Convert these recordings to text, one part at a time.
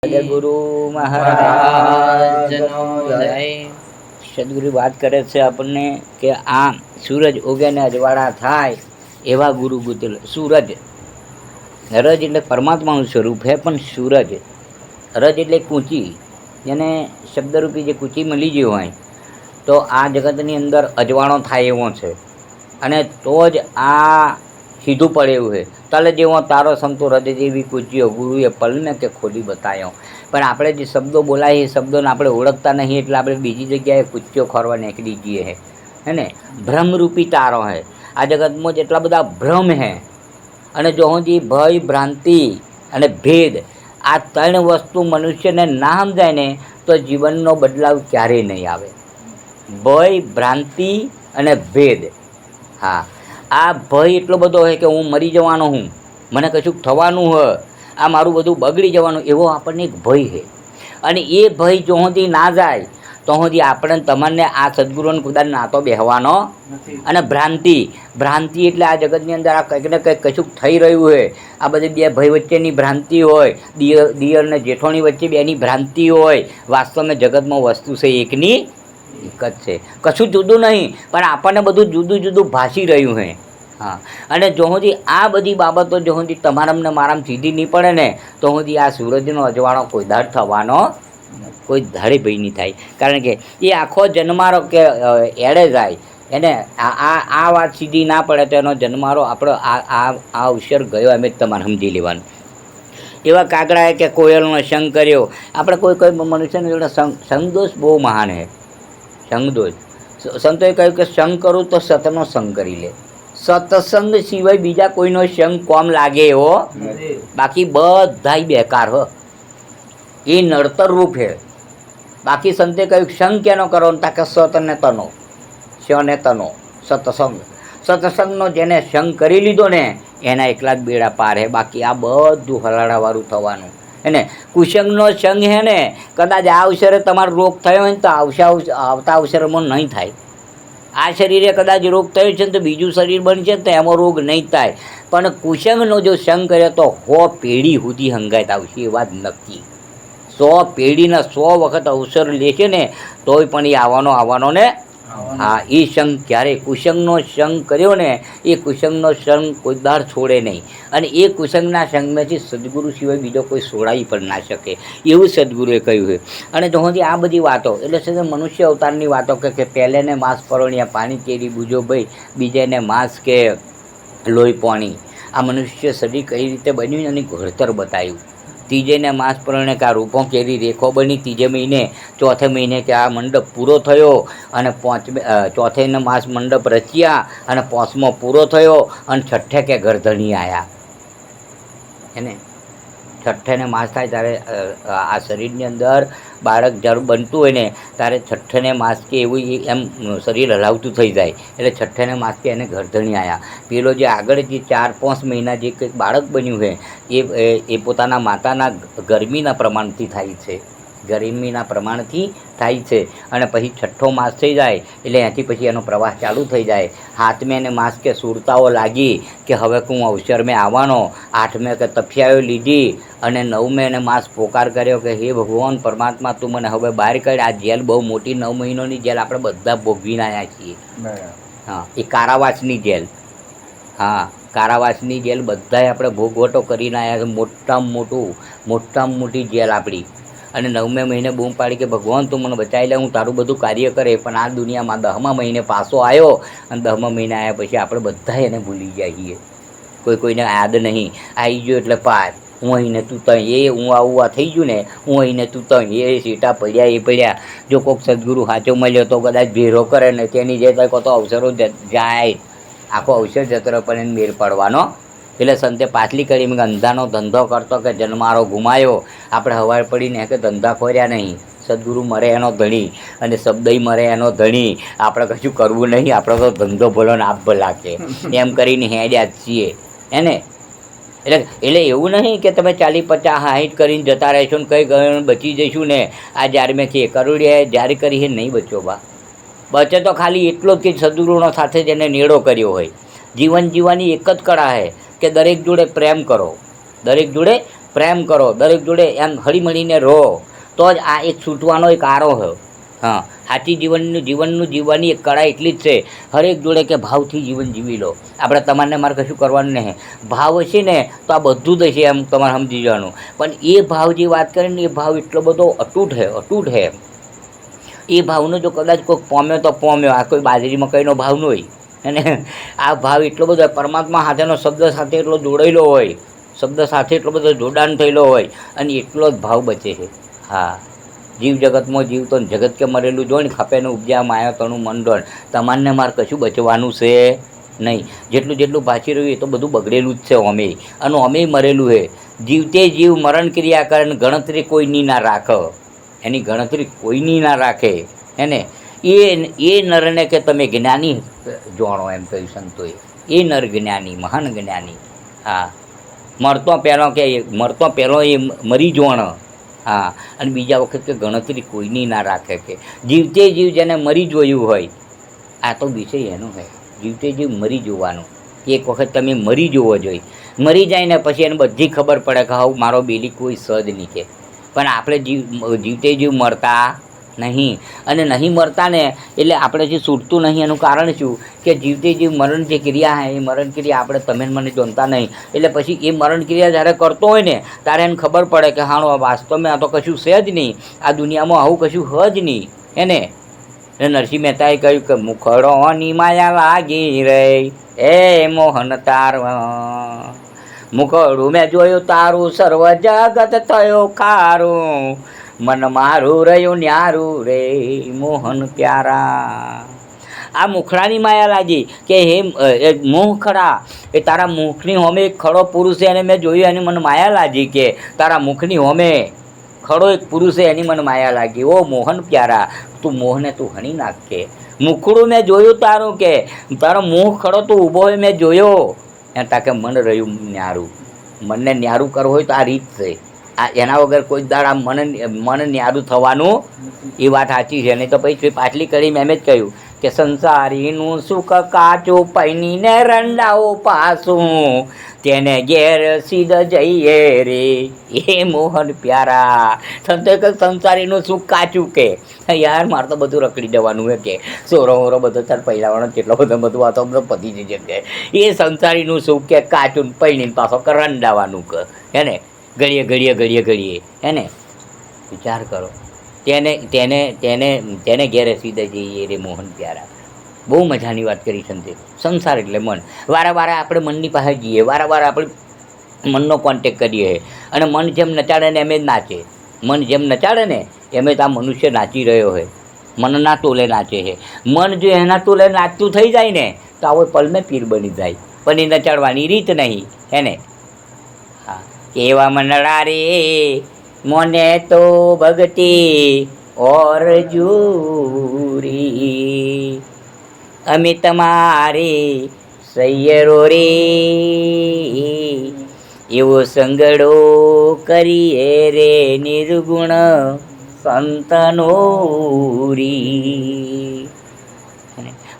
સદગુરુ મહારાજનો જય. સદગુરુ વાત કરે છે આપણને કે આમ સૂરજ ઉગે ને અજવાળા થાય એવા ગુરુ ગુજર. સૂરજ રજ એટલે પરમાત્માનું સ્વરૂપ છે, પણ સૂરજ રજ એટલે કૂંચી, જેને શબ્દરૂપી જે કૂંચી મળી ગઈ હોય તો આ જગતની અંદર અજવાળો થાય એવો છે, અને તો જ આ સીધું પડે એવું છે. તલ જેવો તારો સમતો રજ જેવી કૂંચીઓ ગુરુએ પલને કે ખોલી બતાવ્યો. પણ આપણે જે શબ્દો બોલાય એ શબ્દોને આપણે ઓળખતા નહીં, એટલે આપણે બીજી જગ્યાએ કૂચ્યો ખોરવા નીકળી જઈએ હે ને. ભ્રમરૂપી તારો હે. આ જગતમાં જેટલા બધા ભ્રમ હે, અને જો સુધી ભય, ભ્રાંતિ અને ભેદ આ ત્રણ વસ્તુ મનુષ્યને ના સમજાય ને તો જીવનનો બદલાવ ક્યારેય નહીં આવે. ભય, ભ્રાંતિ અને ભેદ. હા, આ ભય એટલો બધો હોય કે હું મરી જવાનો હું, મને કશુંક થવાનું હ, આ મારું બધું બગડી જવાનું, એવો આપણને એક ભય છે. અને એ ભય જો સુધી ના જાય તો સુધી આપણે તમને આ સદગુરુને કદાચ નાતો બેહવાનો. અને ભ્રાંતિ, ભ્રાંતિ એટલે આ જગતની અંદર આ કંઈક ને કંઈક કશુંક થઈ રહ્યું હોય, આ બધી બે ભય વચ્ચેની ભ્રાંતિ હોય, દિયર ને જેઠોણી વચ્ચે બેની ભ્રાંતિ હોય. વાસ્તવમાં જગતમાં વસ્તુ છે એકની એક જ છે, કશું જુદું નહીં, પણ આપણને બધું જુદું જુદું ભાસી રહ્યું છે. હા, અને જો સુધી આ બધી બાબતો જો સુધી તમારામાં ને મારામાં સીધી નહીં પડે ને તો સુધી આ સૂરજનો અજવાળો કોઈ દાડ થવાનો કોઈ ધાડે ભય નહીં થાય. કારણ કે એ આખો જન્મારો કે એડે જાય એને આ વાત સીધી ના પડે તો એનો જન્મારો આપણો આ અવસર ગયો એમ જ તમારે સમજી લેવાનું. એવા કાગડાએ કે કોયલનો સંગ કર્યો. આપણે કોઈ મનુષ્યની જોડે સંગદોષ બહુ મહાન છે. સંગદોષ, સંતોએ કહ્યું કે સંગ કરું તો સતનો સંગ કરી લે. સત્સંગ સિવાય બીજા કોઈનો સંગ કોમ લાગે એવો, બાકી બધાય બેકાર હો, એ નડતર રૂપ છે. બાકી સંતે કહ્યું સંગ કેનો કરો ને તાકે સત ને તનો, સ ને તનો સત્સંગ. સત્સંગનો જેને સંગ કરી લીધો ને એના એકલા જ બેડા પાર હે, બાકી આ બધું હલાડાવાળું થવાનું. એને કુસંગનો સંગ હે ને, કદાચ આ અવસરે તમારો રોગ થયો હોય ને તો આવતા અવસરમાં નહીં થાય. આ શરીરે કદાચ રોગ થયો છે ને તો બીજું શરીર બનશે ને તો એમાં રોગ નહીં થાય. પણ કુસંગનો જો સંગ કર્યો તો 100 પેઢી સુધી હંગાત આવશે, એ વાત નક્કી. 100 પેઢીના 100 વખત અવસર લેશે ને તોય પણ એ આવવાનો ને. હા, એ સંગ ક્યારે કુસંગનો સંગ કર્યો ને એ કુસંગનો સંગ કોઈ દાર છોડે નહીં. અને એ કુસંગના સંગમાંથી સદગુરુ સિવાય બીજો કોઈ છોડાવી પણ ના શકે, એવું સદગુરુએ કહ્યું છે. અને જો સુધી આ બધી વાતો એટલે છે મનુષ્ય અવતારની વાતો કે પહેલેને માંસ પરોણ્યા પાણી કેરી બુજો ભાઈ, બીજેને માંસ કે લોહી પાણી. આ મનુષ્ય શરીર કઈ રીતે બન્યું એની ઘડતર બતાવ્યું. ત્રીજેને માંસ પરણે કે આ રૂપો કેરી રેખો બની, ત્રીજે મહિને ચોથે મહિને કે આ મંડપ પૂરો થયો, અને ચોથેને માસ મંડપ રચ્યા અને 5મો પૂરો થયો, અને છઠ્ઠે કે ગરધણી આવ્યા. એને છઠ્ઠેને માસ થાય ત્યારે આ શરીરની અંદર બાળક જ્યારે બનતું હોય ને ત્યારે છઠ્ઠેને માસ કે એવું એમ શરીર હલાવતું થઈ જાય, એટલે છઠ્ઠેને માસ કે એને ગરધણી આવ્યા. પેલો જે આગળ જે 4-5 મહિના જે કંઈક બાળક બન્યું છે એ પોતાના માતાના ગરમીના પ્રમાણથી થાય છે, ગરમીના પ્રમાણથી થાય છે. અને પછી છઠ્ઠો માસ થઈ જાય એટલે એનાથી પછી એનો પ્રવાસ ચાલુ થઈ જાય. 7મે એને માસ કે સુરતાઓ લાગી કે હવે હું અવસર મેં આવવાનો, 8મે કે તપસ્યાઓ લીધી, અને 9મે એને માસ પોકાર કર્યો કે હે ભગવાન પરમાત્મા તું મને હવે બહાર કાઢ. આ જેલ બહુ મોટી 9 મહિનાની જેલ આપણે બધા ભોગવીને આવ્યા છીએ. હા, એ કારાવાસની જેલ. હા, કારાવાસની જેલ બધાએ આપણે ભોગવટો કરીને આવ્યા છે. મોટામાં મોટી જેલ આપણી. અને 9મે મહિને બૂમ પાડી કે ભગવાન તું મને બચાવી લે, હું તારું બધું કાર્ય કરે. પણ આ દુનિયામાં 10મા મહિને પાછો આવ્યો, અને 10મા મહિને આવ્યા પછી આપણે બધા એને ભૂલી જાય છીએ. કોઈને યાદ નહીં. આવી ગયો એટલે પાર, હું અહીંને તું તઈ, એ હું આવું આ થઈ ગયું ને, હું અહીંને તું તઈ, એ સીટા પડ્યા એ પડ્યા. જો કોઈક સદગુરુ સાચો મળ્યો તો કદાચ ભેરો કરે ને તેની જે તો અવસરો જાય, આખો અવસર જતો રહે પણ એને મેર પડવાનો. એટલે સંતે પાછલી કરી મેં અંધાનો ધંધો કરતો કે જન્મારો ગુમાયો. આપણે હવાર પડીને કે ધંધા ખોર્યા નહીં, સદગુરુ મરે એનો ધણી અને શબ્દય મરે એનો ધણી. આપણે કશું કરવું નહીં, આપણે તો ધંધો ભલો ને આપ ભલા કે એમ કરીને હેડ્યા જ છીએ એને. એટલે એવું નહીં કે તમે 40-50-60 કરીને જતા રહેશો ને કંઈ બચી જઈશું ને. આ જ્યારે મેં કે કરોડિયાએ જ્યારે કરી એ નહીં બચ્યો બા. બચે તો ખાલી એટલો જ કે સદગુરુનો સાથે જેને નેડો કર્યો હોય. જીવન જીવવાની એક જ કળા છે કે દરેક જોડે પ્રેમ કરો, દરેક જોડે પ્રેમ કરો, દરેક જોડે એમ હળીમળીને રહો, તો જ આ એક છૂટવાનો એક આરો હોય. હા, સાચી જીવનનું જીવવાની એક કળા એટલી જ છે, હરેક જોડે કે ભાવથી જીવન જીવી લો. આપણે તમારને મારે કશું કરવાનું નહીં, ભાવ હશે ને તો આ બધું જ હશે, એમ તમારે સમજી જવાનું. પણ એ ભાવ જે વાત કરે ને, એ ભાવ એટલો બધો અતૂટ છે. એ ભાવનો જો કદાચ કોઈ પોમ્યો તો પોમ્યો, આ કોઈ બાજરી મકાઈનો ભાવ ન હોય. અને આ ભાવ એટલો બધો પરમાત્મા સાથેનો શબ્દ સાથે એટલો જોડાયેલો હોય, શબ્દ સાથે એટલો બધો જોડાણ થયેલો હોય, અને એટલો જ ભાવ બચે છે. હા, જીવ જગતમાં જીવતો જગત કે મરેલું જોઈ ને, ખપે ને ઉપજ્યા માયા તણું મંડળ. તમારને મારે કશું બચવાનું છે નહીં. જેટલું જેટલું પાછી રહ્યું એ તો બધું બગડેલું જ છે ઓમેય, અને ઓમેય મરેલું છે. જીવતે જીવ મરણ ક્રિયા કરે, ગણતરી કોઈની ના રાખ, એની ગણતરી કોઈની ના રાખે. એને એ નરને કે તમે જ્ઞાની જોણો, એમ કહ્યું સંતોએ. એ નર જ્ઞાની, મહાન જ્ઞાની. હા, મરતો પહેલો એ મરી જોણ. હા, અને બીજા વખત કે ગણતરી કોઈની ના રાખે, કે જીવતે જીવ જેને મરી જોયું હોય, આ તો વિષય એનો હોય, જીવતે જીવ મરી જોવાનું. એક વખત તમે મરી જોવો જોઈએ, મરી જાય ને પછી એને બધી ખબર પડે કે હા મારો બેલી કોઈ સજ નહીં છે. પણ આપણે જીવતે જીવ મરતા નહીં, અને નહીં મરતા ને એટલે આપણે જે છૂટતું નહીં, એનું કારણ શું કે જીવતે જીવ મરણ જે ક્રિયા છે, એ મરણ ક્રિયા આપણે તમે મને જાણતા નહીં. એટલે પછી એ મરણ ક્રિયા જ્યારે કરતો હોય ને, ત્યારે એને ખબર પડે કે હાણો વાસ્તવમાં આ તો કશું છે જ નહીં, આ દુનિયામાં આવું કશું હ જ નહીં. એને નરસિંહ મહેતાએ કહ્યું કે મુખડોની માયા લાગી રે, એ મોહન તાર મુખડું મેં જોયું તારું, સર્વ જગત થયો ખારું, મન મારું રહ્યું ન્યારું રે મોહન પ્યારા. આ મુખડાની માયા લાગી કે હે મુખડા, એ તારા મુખની હોમે એક ખડો પુરુષ છે, એને મેં જોયું, એની મને માયા લાગી. કે તારા મુખની હોમે ખડો એક પુરુષ છે, એની મને માયા લાગી. ઓ મોહન પ્યારા, તું મોહને તું હણી નાખ. કે મુખડું મેં જોયું તારું, કે તારો મુખ ખડો તું ઊભો હોય મેં જોયો, એમ તાકે મન રહ્યું ન્યારું. મનને ન્યારું કરવું હોય તો આ રીત છે. આ એના વગર કોઈ દાડા મન ન્યારું થવાનું, એ વાત સાચી છે. નહીં તો પછી પાછલી કડી મેં એમ જ કહ્યું કે સંસારીનું સુખ કાચું પૈનીને રંડાઓ પાસું, તેને ઘેર સીધ જઈએ રે એ મોહન પ્યારા. સંતો કે સંસારીનું સુખ કાચું, કે યાર મારે તો બધું રખડી જવાનું હોય, કે સોરો વોરો બધો તાર પહેલાવાનો કેટલો બધો આ તો બધો પતી જશે. કે એ સંસારીનું સુખ કે કાચું પૈણીને પાછો રંડાવાનું, કે હે ને ઘડીએ ઘડીએ ઘડીએ ઘડીએ. હે ને વિચાર કરો, તેને ઘેરે સીધા જઈએ રે મોહન પ્યારા. બહુ મજાની વાત કરી સંતે. સંસાર એટલે મન. વારે આપણે મનની પાસે જઈએ, વારે આપણે મનનો કોન્ટેક કરીએ, અને મન જેમ નચાડે ને એમ જ નાચે. મન જેમ નચાડે ને એમ જ આ મનુષ્ય નાચી રહ્યો હોય, મનના તોલે નાચે છે. મન જો એના તોલે નાચતું થઈ જાય ને તો આવો પલમે પીર બની જાય, પણ એ નચાડવાની રીત નહીં. હે ને હા, કેવા મનડા રે મોને તો ભગતી ઓર જૂરી, અમે તમારે સૈયરો રે એવો સંગડો કરીએ રે નિર્ગુણ સંતનો રી.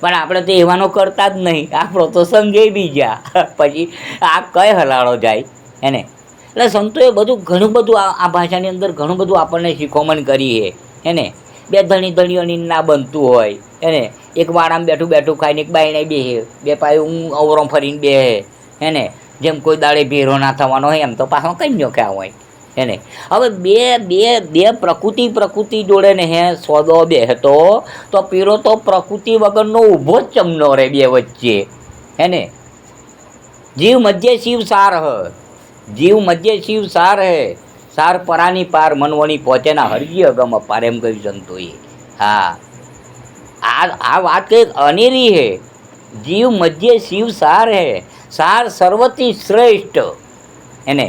પણ આપણે તો એવાનો કરતા જ નહીં, આપણો તો સંગે બીજા, પછી આ કઈ હલાળો જાય. એને એટલે સંતોએ બધું ઘણું બધું આ ભાષાની અંદર ઘણું બધું આપણને શીખોમણ કરી છે. એને બે ધણીઓની ના બનતું હોય, એને એક વાડામાં બેઠું ખાઈને એક બાયણે બેસે, બે પાયું હું અવરો ફરીને બેસે. એને જેમ કોઈ દાડે ભેરો ના થવાનો હોય એમ તો પાછો કઈ નોખ્યા હોય. એને હવે બે પ્રકૃતિ જોડે ને હે સોદો બેસતો તો પીરો તો પ્રકૃતિ વગરનો ઊભો જ ચમનો રહે બે વચ્ચે. એને જીવ મધ્ય શિવ સાર હ, જીવ મધ્ય શિવ સાર હે, સાર પરાની પાર મનવણી પહોંચે ના હરજી અગમ અપાર, એમ કહ્યું સંતોએ. હા, આ વાત કંઈક અનેરી હે. જીવ મધ્ય શિવ સાર હે, સાર સર્વથી શ્રેષ્ઠ. એને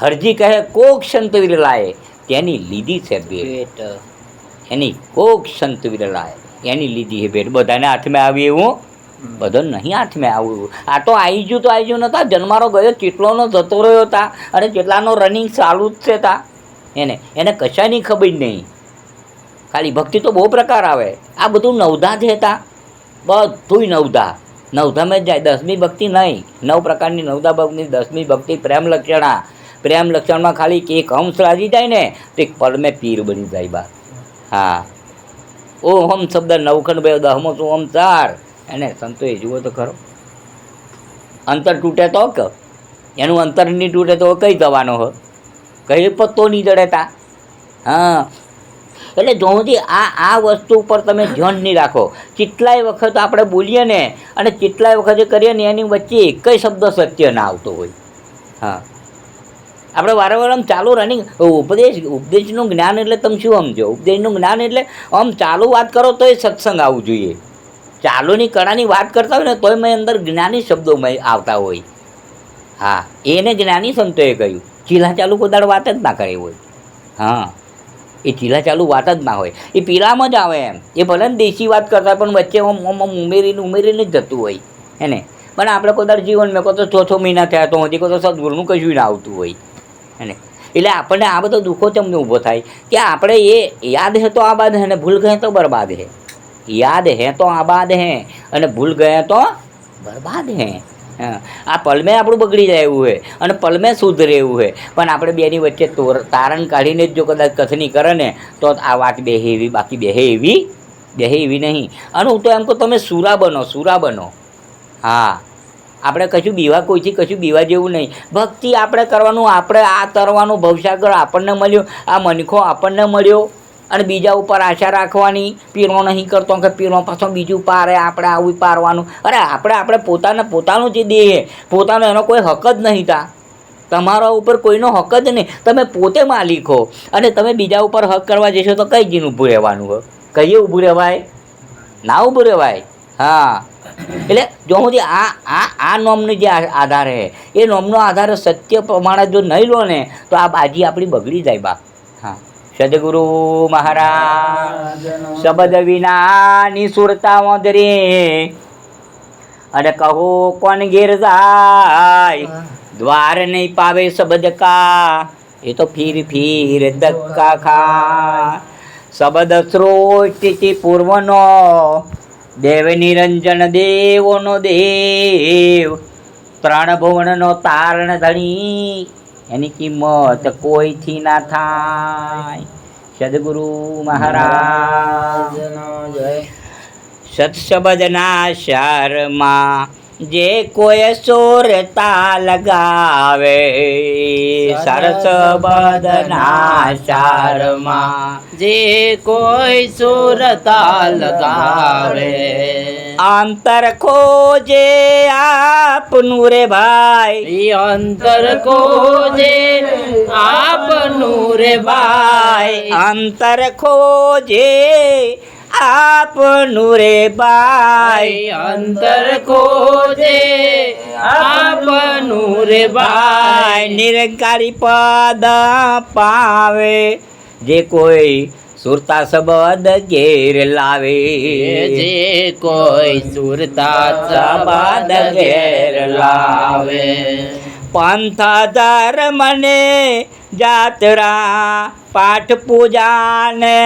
હરજી કહે કોક સંત વિરલાએ તેની લીધી છે ભેટ. એની કોક સંત વિરલાએ એની લીધી છે ભેટ. બધાને હાથમાં આવી એવું બધો નહીં હાથમાં આવું. આ તો આવી ગયું નતા, જન્મારો ગયો કેટલોનો જતો રહ્યો હતા, અને કેટલાનો રનિંગ ચાલુ જ છે તા. એને કશાની ખબર નહીં. ખાલી ભક્તિ તો બહુ પ્રકાર આવે. આ બધું નવધા જ હતા, બધુંય નવધામાં જ જાય. 10મી ભક્તિ નહીં, 9 પ્રકારની નવધા ભક્તિ. 10મી ભક્તિ પ્રેમ લક્ષણા, પ્રેમ લક્ષણમાં ખાલી એક હંસ રાજી જાય ને તો એક પળ મેં પીર બની જાય બા. હા, ઓહમ શબ્દ નવખંડ બે દહમો તો ઓમ 4. એને સંતોએ જુઓ તો ખરો, અંતર તૂટે તો કે એનું અંતર નહીં તૂટે તો કઈ જવાનો હો, કઈ પત્તો નહીં જડે તા. હા, એટલે જો સુધી આ વસ્તુ ઉપર તમે ધ્યાન નહીં રાખો, કેટલાય વખત આપણે બોલીએ ને અને કેટલાય વખતે કરીએ ને એની વચ્ચે એક જ શબ્દ સત્ય ના આવતો હોય. હા, આપણે વારંવાર આમ ચાલુ રનિંગ ઉપદેશનું જ્ઞાન એટલે તમે શું સમજો? ઉપદેશનું જ્ઞાન એટલે આમ ચાલુ વાત કરો તો એ સત્સંગ આવવું જોઈએ. ચાલુની કળાની વાત કરતા હોય ને તોય મેં અંદર જ્ઞાની શબ્દો આવતા હોય. હા, એને જ્ઞાની સંતોએ કહ્યું, ચીલા ચાલુ કોઈ દાડ વાત જ ના કરે હોય. હા, એ ચીલા ચાલુ વાત જ ના હોય, એ પીલામાં જ આવે એમ. એ ભલે ને દેશી વાત કરતા પણ વચ્ચે આમ ઉમેરીને જ જતું હોય એને. પણ આપણે કોઈ દાડ જીવનમાં કહો તો 6 મહિના થયા તો હજી કહો તો સદગુરુનું કશું ના આવતું હોય એને. એટલે આપણને આ બધો દુઃખો તમને ઊભો થાય કે આપણે એ યાદ હે તો આબાદ હે ને ભૂલ ગયે તો બરબાદ હે. યાદ હે તો આબાદ હે અને ભૂલ ગયા તો બરબાદ હે. આ પલમે આપણું બગડી જાય એવું હોય અને પલમે સુધરે એવું હોય, પણ આપણે બેની વચ્ચે તારણ કાઢીને જ જો કદાચ કથની કરે ને તો આ વાત બેહે એવી, બાકી બેહે એવી નહીં. અને હું તો એમ કહું તમે સુરા બનો. હા, આપણે કશું બીવા કોઈથી કશું બીવા જેવું નહીં. ભક્તિ આપણે કરવાનું, આપણે આ તરવાનું, ભવસાગર આપણને મળ્યો, આ મનખો આપણને મળ્યો અને બીજા ઉપર આશા રાખવાની. પીરો નહીં કરતો કે પીરો પાછો બીજું પારે, આપણે આવું પારવાનું. અરે આપણે પોતાનું જે દેહ, પોતાનો એનો કોઈ હક જ નહીં. તમારા ઉપર કોઈનો હક જ નહીં. તમે પોતે માલિક હો અને તમે બીજા ઉપર હક કરવા જશો તો કઈ જીન ઊભું રહેવાનું હોય? કહીએ ઊભું રહેવાય? ના ઊભું રહેવાય. હા, એટલે જો હું આ નોમનો જે આધાર છે એ નોમનો આધાર સત્ય પ્રમાણે જો નહીં લો ને તો આ બાજી આપણી બગડી જાય બા. હા, સદગુરુ મહારાજ શબ્દ વિનાની સુરતા વંદરે અને કહો કોણ ઘેર જાય, દ્વાર નહીં પાવે શબ્દ કા, એ તો ફીર ધક્કા ખા. શબ્દ સ્રોત પૂર્વનો દેવ નિરંજન દેવોનો દેવ, 3 ભુવનનો તારણ ધણી, એની કિંમત કોઈથી ના થાય. સદગુરુ મહારાજ જય. સત્સબદના શારમાં જે કોઈ સોરતા લગાવે, સરસબદના શારમાં જે કોઈ સુરતા લગાવે, અંતર ખોજે આપનું રે ભાઈ, અંતર ખોજે આપનું રે ભાઈ, અંતર ખોજે આપનું રે ભાઈ, અંતર ખોજે આપનું રે ભાઈ. નિરંકારી પદ પાવે જે કોઈ સુરતા શબ્દ ઘેર લાવે, જે કોઈ સુરતા શબ્દ ઘેર લાવે. પંથ ધર્મને જાત્રા પાઠ પૂજા ને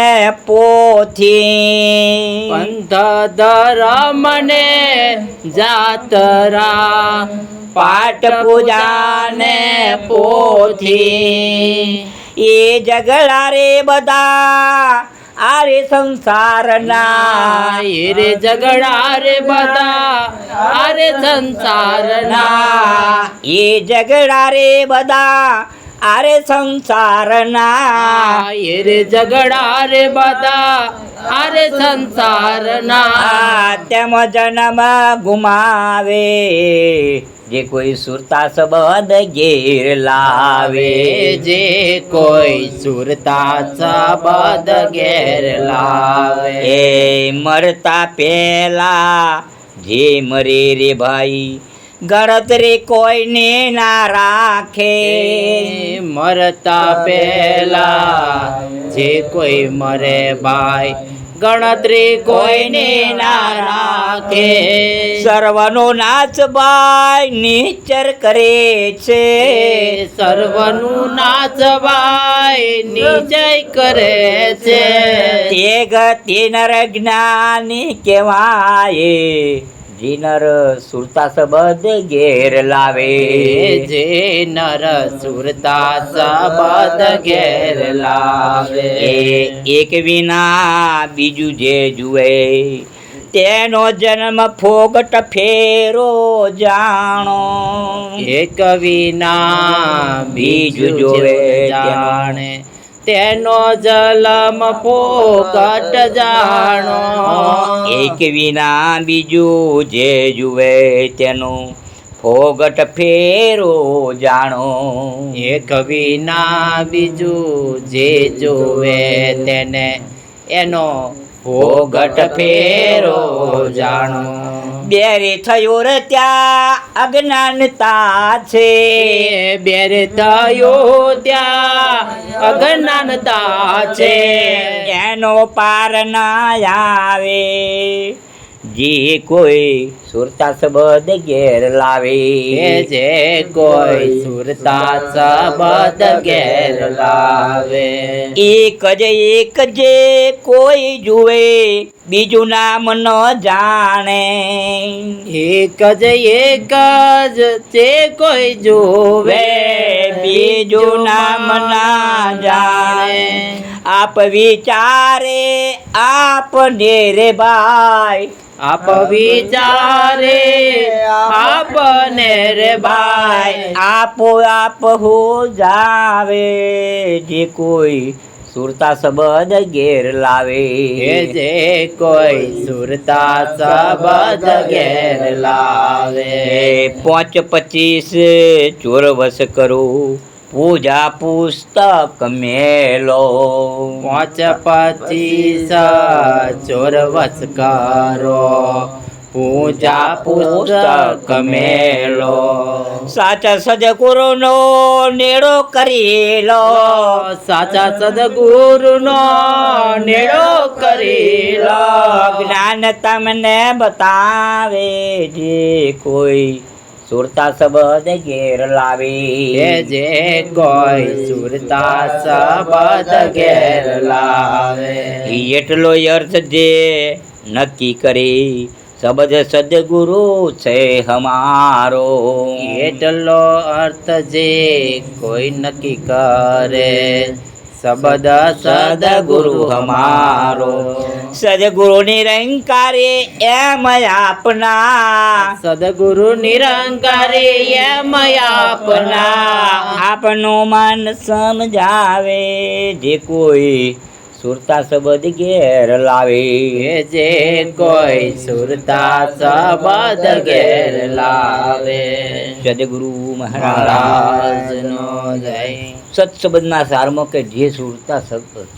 પોથી, પંથ ધર્મને જાત્રા પાઠ પૂજા ને પોથી. એ ઝઘડા રે બધા આરે સંસારના, એ રે ઝઘડા રે બધા આરે સંસારના, એ ઝઘડા રે બધા આરે સંસારના, એ રે ઝઘડા રે બધા આરે સંસારના. તેમ જન્મ ગુમાવે જે કોઈ સુરતા શબ્દ ઘેર લાવે, જે કોઈ સુરતા શબ્દ ઘેર લાવે. એ મરતા પહેલા જે મરે રે ભાઈ, ગણતરી કોઈને ના રાખે, મરતા પહેલા જે કોઈ મરે ભાઈ, ગણતરી કોઈને ના રાખે. સર્વનો નાચ ભાઈ નિશ્ચર કરે છે, સર્વનું નાચવાય નિજય કરે છે. તે ગતિ નર જ્ઞાની કહેવાય, જે નર સુરતા સબદ ઘેર લાવે જે નર સુરતા સબદ ઘેર લાવે એ એક વિના બીજું જે જુએ તેનો જન્મ ફોગટ ફેરો જાણો એક વિના બીજું બીજું જોવે જાણે તેનો જલમ ફોકટ જાણો એક વિના બીજું જે જુએ તેનું ફોગટ ફેરો જાણો એક વિના બીજું જે જોવે તેને એનો ફોગટ ફેરો જાણો બેરે થયો રે ત્યાં અજ્ઞાનતા છે બેર થયો ત્યાં અજ્ઞાનતા છે એનો પાર ના આવે જે કોઈ સુરતા સબદ ઘેર લાવે જે કોઈ સુરતા સબદ ઘેર લાવે એક જે કોઈ જુએ બીજું નામ ન જાણે એક જ જે કોઈ જોવે બીજું નામ ના જાણે આપ વિચારે આપને રે ભાઈ આપ વિચારે આપને રે ભાઈ આપો આપ હો જાવે જે કોઈ સુરતા સબદ ઘેર લાવે જે કોઈ સુરતા સબદ ઘેર લાવે 5-25 ચોરવસ કરો પૂજા પુસ્તક મેલો 5-25 ચોરવસ કરો પૂજા પુસ્તક મેલો સાચા સદગુરુનો નેડો કરી લો સાચા સદગુરુનો નેડો કરી લો જ્ઞાન તમને બતાવે જે કોઈ સુરતા સબદ ઘેર લાવે જે કોઈ સુરતા સબદ ઘેર લાવે એટલો અર્થ જે નક્કી કરી સબદ સદગુરુ છે હમારો એટલો અર્થ જે કોઈ નક્કી કરે સબદ સદગુરુ હમારો સદગુરુ નિરંકારી એમ આપના સદગુરુ નિરંકારી એમ આપના આપનું મન સમજાવે જે કોઈ સુરતા સબદ ઘેર લાવે જે કોઈ સુરતા સબદ ઘેર લાવે સદગુરુ મહારાજનો જય સત્સબદના સારમાં કે જે સુરતા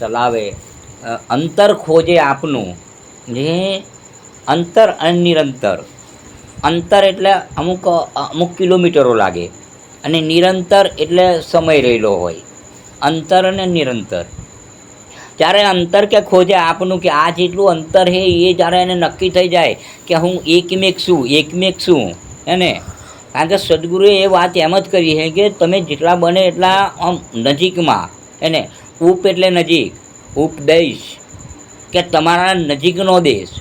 ચલાવે અંતર ખોજે આપનું જે અંતર અને નિરંતર અંતર એટલે અમુક કિલોમીટરો લાગે અને નિરંતર એટલે સમય રહેલો હોય અંતર અને નિરંતર જ્યારે અંતર કે ખોજે આપનું કે આ જેટલું અંતર છે એ જ્યારે એને નક્કી થઈ જાય કે હું એકમેક છું એને કારણ કે સદગુરુએ એ વાત એમ જ કરી છે કે તમે જેટલા બને એટલા આમ નજીકમાં એને ઉપ એટલે નજીક ઉપદેશ કે તમારા નજીકનો દેશ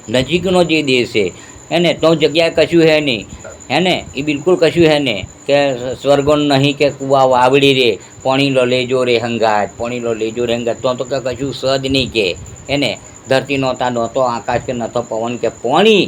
નજીકનો જે દેશ છે એને તો જગ્યાએ કશું છે નહીં હેને એ બિલકુલ કશું છે ને કે સ્વર્ગો નહીં કે કુવા વાવડી રે પાણી લો લેજો રે હંગાત પાણી લો લેજો રે હંગાત તો કે કશું સદ નહીં કે એને ધરતી નહોતો આકાશ કે નહોતો પવન કે પાણી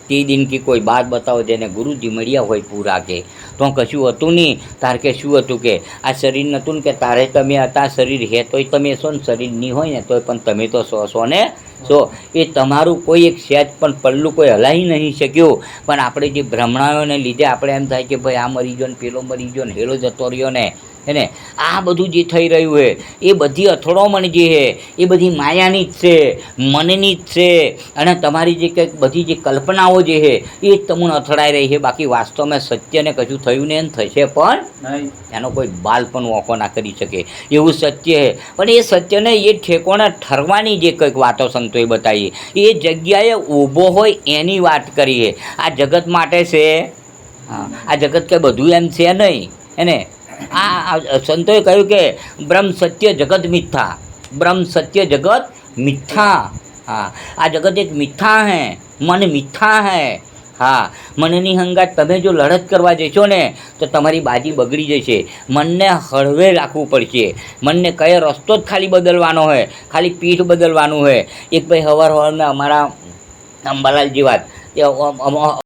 તે દિન કી કોઈ બાત બતાવો જેને ગુરુજી મળ્યા હોય પૂરા કે તો કશું હતું નહીં તાર કે શું હતું કે આ શરીર નહોતું ને કે તારે તમે હતા શરીર હે તોય તમે છો ને શરીર નહીં હોય ને તોય પણ તમે તો છો ને સો એ તમારું કોઈ એક સહેજ પણ પલ્લું કોઈ હલાવી નહીં શક્યું પણ આપણે જે ભ્રમણાઓને લીધે આપણે એમ થાય કે ભાઈ આ મરી ગયો ને પેલો મરી ગયો ને હેલો જતો રહ્યો ને એને આ બધું જે થઈ રહ્યું છે એ બધી અથડામણ જે છે એ બધી માયાની જ છે મનની જ છે અને તમારી જે કંઈક બધી જે કલ્પનાઓ જે છે એ જ તમને અથડાઈ રહી છે બાકી વાસ્તવમાં સત્યને કશું થયું ને થશે પણ એનો કોઈ બાલ પણ વોકો ના કરી શકે એવું સત્ય છે પણ એ સત્યને એ ઠેકોણે ઠરવાની જે કંઈક વાતો સંતોએ બતાવી એ જગ્યાએ ઊભો હોય એની વાત કરીએ આ જગત માટે છે આ જગત કંઈ બધું એમ છે નહીં એને આ સંતોએ કહ્યું કે બ્રહ્મ સત્ય જગત મિથ્યા બ્રહ્મ સત્ય જગત મિથ્યા हाँ આ જગત એક મિથ્યા હૈ મન મિથ્યા હૈ હા, મનની હંગાત તમે જો લડત કરવા જશો ને તો તમારી બાજી બગડી જશે. મનને હળવે રાખવું પડશે. મનને કયો રસ્તો જ ખાલી બદલવાનો હોય, ખાલી પીઠ બદલવાનું હોય. એક ભાઈ હવારમાં અમારા અંબાલાલજી વાત